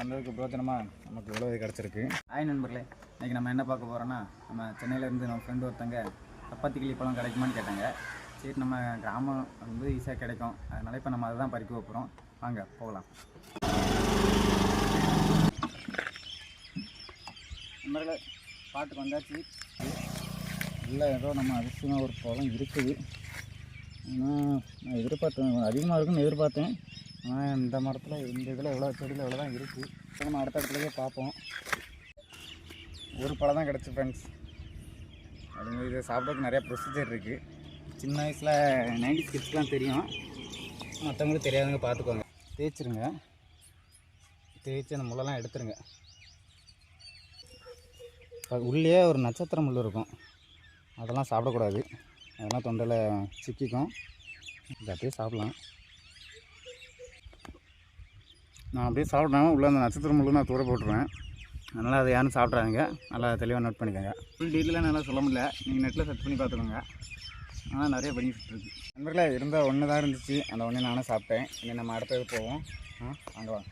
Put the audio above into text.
வந்ததுக்கு பிரோஜனமாக நமக்கு இவ்வளோ கிடச்சிருக்கு. ஹாய் நண்பர்களே, இன்றைக்கி நம்ம என்ன பார்க்க போகிறோன்னா, நம்ம சென்னையிலேருந்து நம்ம ஃப்ரெண்டு ஒருத்தங்க சப்பாத்தி கிளி பழம் கிடைக்குமான்னு கேட்டாங்க. சரி, நம்ம கிராமம் வந்து ஈஸியாக கிடைக்கும், அதனால் இப்போ நம்ம அதை தான் பறிக்க வைப்போம். வாங்க போகலாம். நண்பர்களே, பாட்டுக்கு வந்தாச்சு. இல்லை ஏதோ நம்ம அதிசயமாக ஒரு பழம் இருக்குது. ஆனால் நான் எதிர்பார்த்தேன் அதிகமாக இருக்குன்னு எதிர்பார்த்தேன். ஆனால் இந்த மரத்தில் இந்த இதில் எவ்வளோ செடியில் எவ்வளோ தான் இருக்குது. இப்போ நம்ம அடுத்த இடத்துலையே பார்ப்போம். ஒரு பழம் தான் கிடச்சி ஃப்ரெண்ட்ஸ். அதுங்க இதை சாப்பிட்றதுக்கு நிறையா ப்ரொசீஜர் இருக்குது. சின்ன வயசில் 90s கிட்ஸ்லாம் தெரியும், மற்றவங்களுக்கு தெரியாதுங்க. பார்த்துக்கோங்க. தேய்ச்சிருங்க, தேய்ச்சி அந்த முள்ளெல்லாம் எடுத்துருங்க. உள்ளே ஒரு நட்சத்திர முள் இருக்கும், அதெல்லாம் சாப்பிடக்கூடாது. அதெல்லாம் தொண்டையில் சிக்கிக்கும். இது அப்படியே சாப்பிட்லாம். நான் அப்படியே சாப்பிட்றேன். உள்ளே அந்த நட்சத்திர முள்ளு நான் தூர போட்டுருவேன். அதனால் அதை யாரும் சாப்பிட்றாங்க. நல்லா தெளிவாக நோட் பண்ணிக்கோங்க. ஃபுல் டீட்டெயிலாக நல்லா சொல்ல முடியல, நீங்கள் நெட்டில் சர்ச் பண்ணி பார்த்துக்கோங்க. ஆனால் நிறைய பெனிஃபிட் இருக்குது. நண்பர்களே, இருந்தால் ஒன்று தான் இருந்துச்சு, அந்த ஒன்று நானும் சாப்பிட்டேன். இனி நம்ம அடுத்தது போவோம். வாங்க வாங்க.